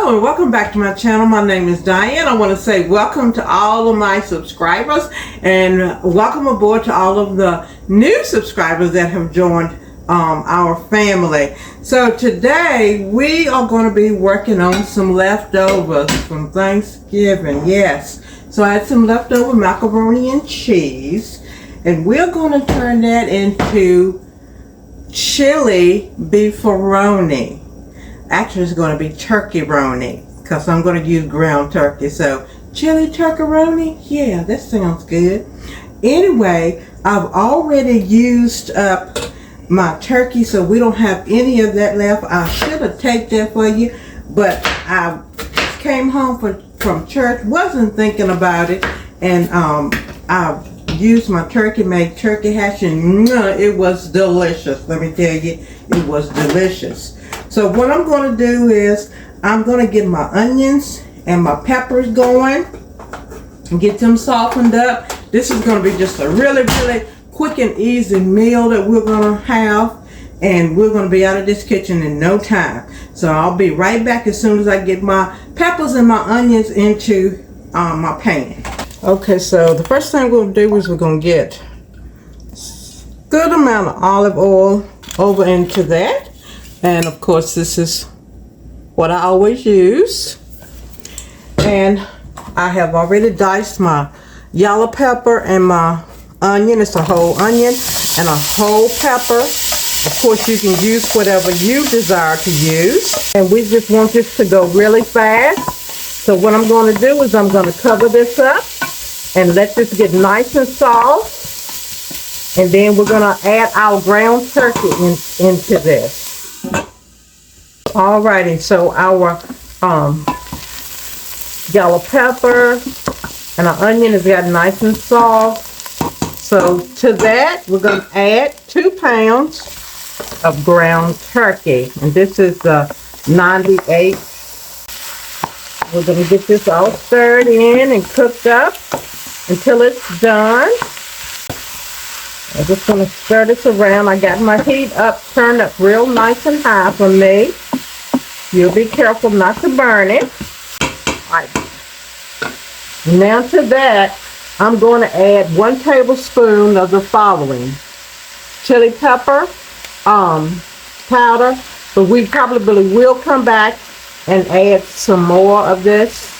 Hello and welcome back to my channel. My name is Diane. I want to say welcome to all of my subscribers and welcome aboard to all of the new subscribers that have joined our family. So today we are going to be working on some leftovers from Thanksgiving. Yes, so I had some leftover macaroni and cheese and we're going to turn that into chili beefaroni. Actually, it's going to be turkey-roni because I'm going to use ground turkey. So, chili turkey-roni? Yeah, that sounds good. Anyway, I've already used up my turkey, so we don't have any of that left. I should have taped that for you, but I came home from church, wasn't thinking about it, and I used my turkey, made turkey hash, and it was delicious. Let me tell you, it was delicious. So what I'm going to do is I'm going to get my onions and my peppers going and get them softened up. This is going to be just a really quick and easy meal that we're going to have, and we're going to be out of this kitchen in no time. So I'll be right back as soon as I get my peppers and my onions into my pan. Okay, so the first thing we're going to do is we're going to get a good amount of olive oil over into that. And of course, this is what I always use. And I have already diced my yellow pepper and my onion. It's a whole onion and a whole pepper. Of course, you can use whatever you desire to use. And we just want this to go really fast. So what I'm going to do is I'm going to cover this up and let this get nice and soft. And then we're going to add our ground turkey into this. Alrighty, so our yellow pepper and our onion has got nice and soft. So to that, we're going to add 2 pounds of ground turkey. And this is 98. We're going to get this all stirred in and cooked up until it's done. I'm just going to stir this around. I got my heat up, turned up real nice and high for me. You'll be careful not to burn it. All right. Now to that, I'm going to add 1 tablespoon of the following. Chili pepper powder, but we probably will come back and add some more of this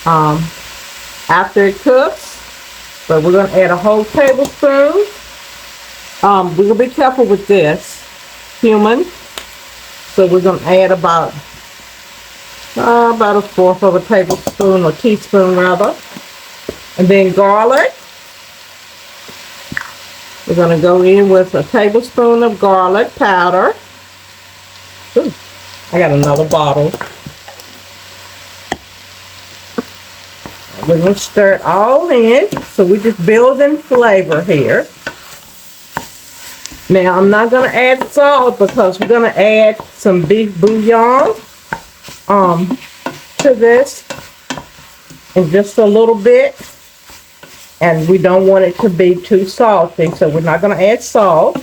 after it cooks. But we're going to add a whole tablespoon. We'll be careful with this. Cumin. So we're going to add about a 1/4 of a tablespoon or teaspoon rather. And then garlic. We're going to go in with a tablespoon of garlic powder. Ooh, I got another bottle. We're going to stir it all in. So we're just building flavor here. Now, I'm not going to add salt because we're going to add some beef bouillon to this in just a little bit. And we don't want it to be too salty, so we're not going to add salt.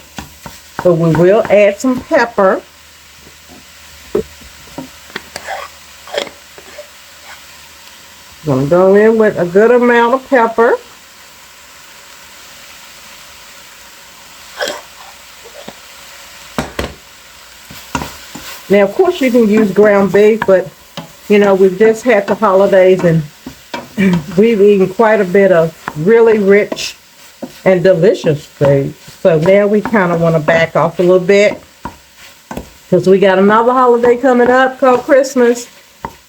But we will add some pepper. I'm going to go in with a good amount of pepper. Now, of course, you can use ground beef, but, you know, we've just had the holidays and we've eaten quite a bit of really rich and delicious food. So now we kind of want to back off a little bit because we got another holiday coming up called Christmas.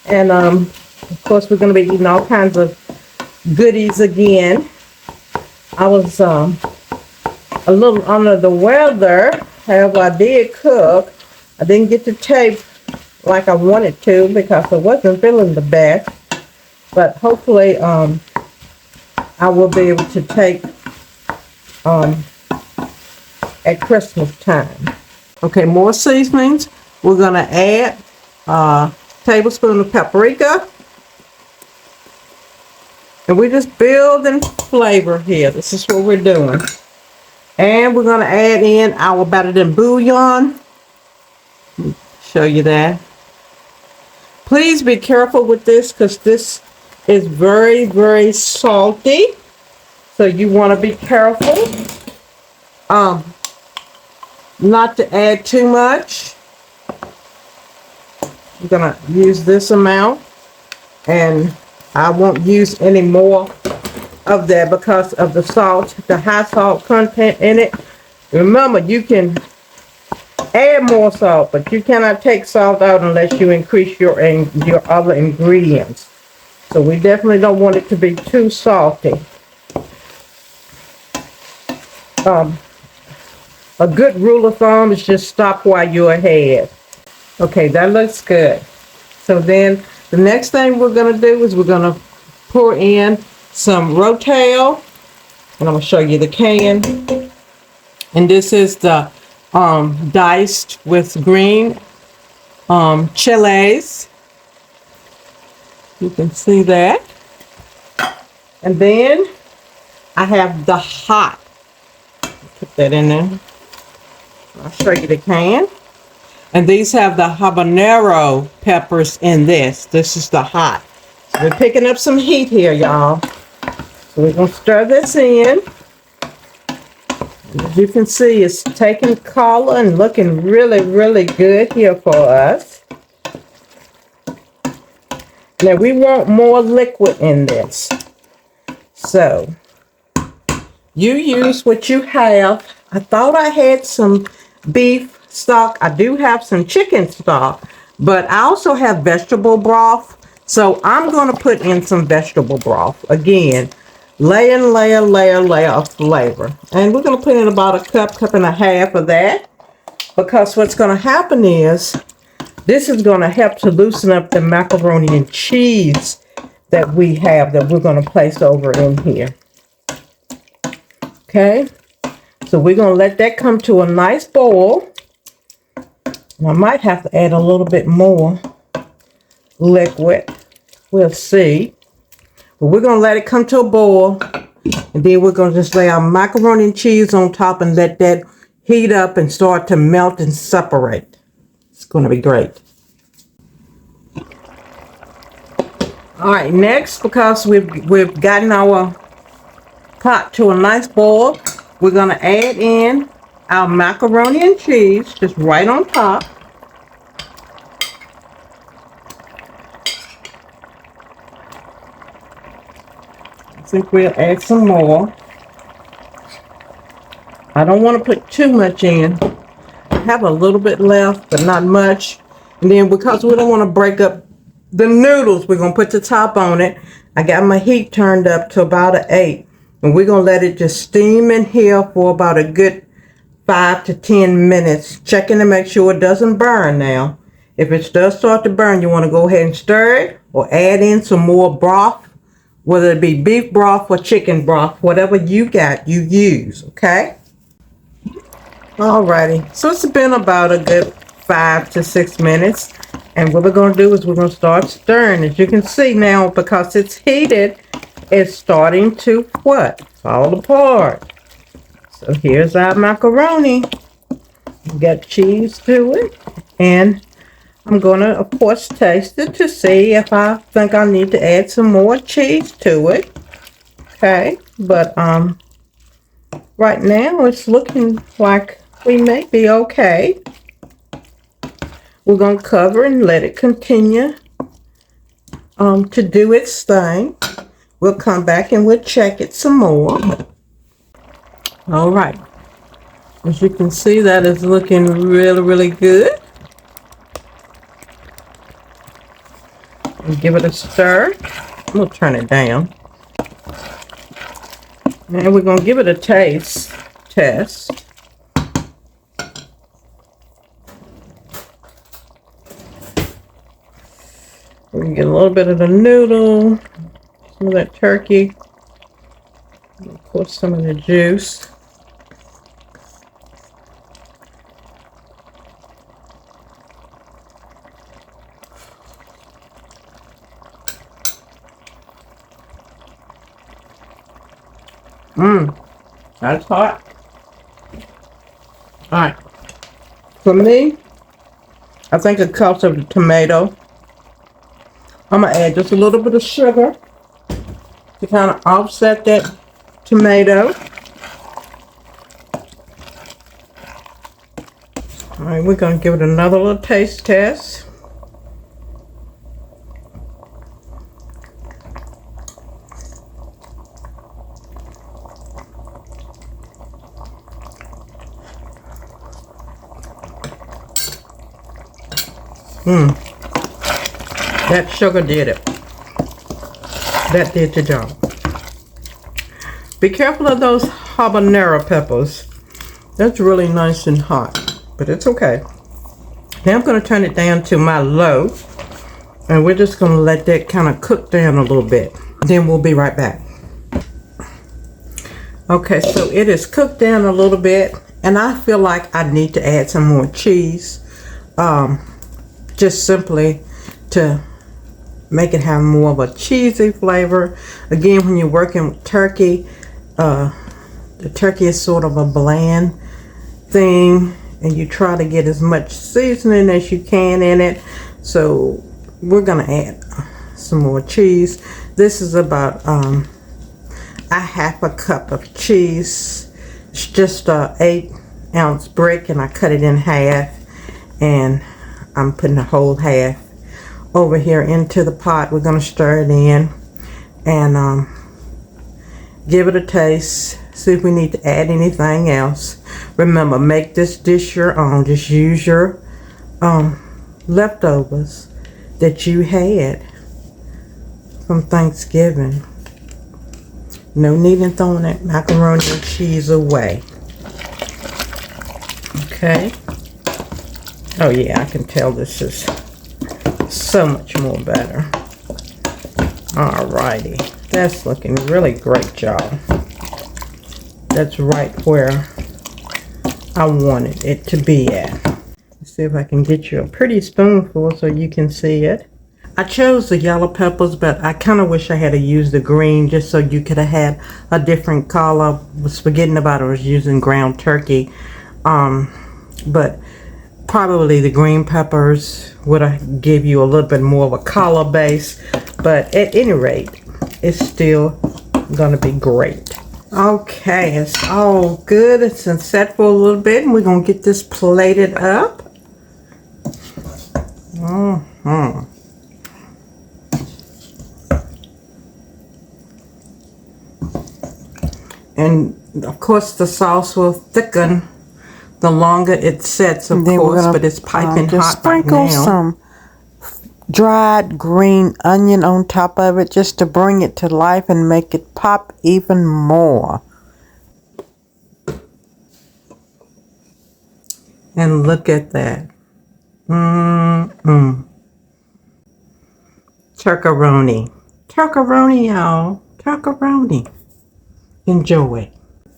And, of course, we're going to be eating all kinds of goodies again. I was a little under the weather. However, I did cook. I didn't get to tape like I wanted to because I wasn't feeling the best. But hopefully I will be able to tape at Christmas time. Okay, more seasonings. We're going to add a tablespoon of paprika. And we're just building flavor here. This is what we're doing. And we're going to add in our battered in bouillon. Show you that. Please be careful with this because this is very, very salty. So you want to be careful not to add too much. I'm going to use this amount, and I won't use any more of that because of the salt, the high salt content in it. Remember, you can add more salt, but you cannot take salt out unless you increase your other ingredients. So we definitely don't want it to be too salty. A good rule of thumb is just stop while you're ahead. Okay, that looks good. So then the next thing we're going to do is we're going to pour in some rotel, and I'm going to show you the can. And this is the diced with green chilies. You can see that. And then I have the hot. Put that in there. I'll show you the can. And these have the habanero peppers in this. This is the hot. So we're picking up some heat here, y'all. So we're going to stir this in. As you can see, it's taking color and looking really, really good here for us. Now we want more liquid in this. So you use what you have. I thought I had some beef stock. I do have some chicken stock, but I also have vegetable broth. So I'm going to put in some vegetable broth. Again, layer of flavor. And we're going to put in about a cup and a half of that. Because what's going to happen is, this is going to help to loosen up the macaroni and cheese that we have that we're going to place over in here. Okay. So we're going to let that come to a nice boil. I might have to add a little bit more liquid. We'll see. But we're going to let it come to a boil. And then we're going to just lay our macaroni and cheese on top and let that heat up and start to melt and separate. It's going to be great. All right, next, because we've gotten our pot to a nice boil, we're going to add in our macaroni and cheese just right on top. I think we'll add some more. I don't want to put too much in. I have a little bit left, but not much. And then because we don't want to break up the noodles, we're going to put the top on it. I got my heat turned up to about an 8. And we're going to let it just steam in here for about a good 5 to 10 minutes. Checking to make sure it doesn't burn now. If it does start to burn, you want to go ahead and stir it or add in some more broth. Whether it be beef broth or chicken broth. Whatever you got, you use. Okay? Alrighty. So it's been about a good 5 to 6 minutes. And what we're going to do is we're going to start stirring. As you can see now, because it's heated, it's starting to what? Fall apart. So here's our macaroni. We got cheese to it. And I'm going to, of course, taste it to see if I think I need to add some more cheese to it. Okay. But right now it's looking like we may be okay. We're going to cover and let it continue to do its thing. We'll come back and we'll check it some more. All right. As you can see, that is looking really, really good. We'll give it a stir. We'll turn it down. And we're going to give it a taste test. We can get a little bit of the noodle. Some of that turkey, and of course some of the juice. That's hot. All right. For me, I think it comes of the tomato. I'm going to add just a little bit of sugar to kind of offset that tomato. All right, we're going to give it another little taste test. That sugar did it. That did the job. Be careful of those habanero peppers. That's really nice and hot, but it's okay. Now I'm going to turn it down to my low, and we're just going to let that kind of cook down a little bit. Then we'll be right back. Okay, so it is cooked down a little bit, and I feel like I need to add some more cheese, just simply to make it have more of a cheesy flavor. Again, when you're working with turkey, the turkey is sort of a bland thing, and you try to get as much seasoning as you can in it. So we're gonna add some more cheese. This is about a half a cup of cheese. It's just a 8-ounce brick, and I cut it in half, and I'm putting the whole half over here into the pot. We're gonna stir it in and give it a taste, see if we need to add anything else. Remember, make this dish your own. Just use your leftovers that you had from Thanksgiving. No need in throwing that macaroni and cheese away. Okay. Oh yeah, I can tell this is so much more better. Alrighty, that's looking really great, y'all. That's right where I wanted it to be at. Let's see if I can get you a pretty spoonful so you can see it. I chose the yellow peppers, but I kind of wish I had used the green just so you could have had a different color. I was forgetting about it. I was using ground turkey, but probably the green peppers would have give you a little bit more of a color base, but at any rate, it's still gonna be great. Okay, it's all good. It's been set for a little bit, and we're gonna get this plated up. And of course the sauce will thicken the longer it sets, of course, but it's piping hot right now. Sprinkle some dried green onion on top of it just to bring it to life and make it pop even more. And look at that. Turkaroni. Turkaroni, y'all. Turkaroni. Enjoy.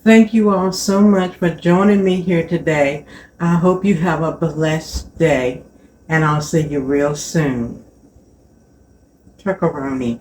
Thank you all so much for joining me here today. I hope you have a blessed day, and I'll see you real soon. Turkaroni.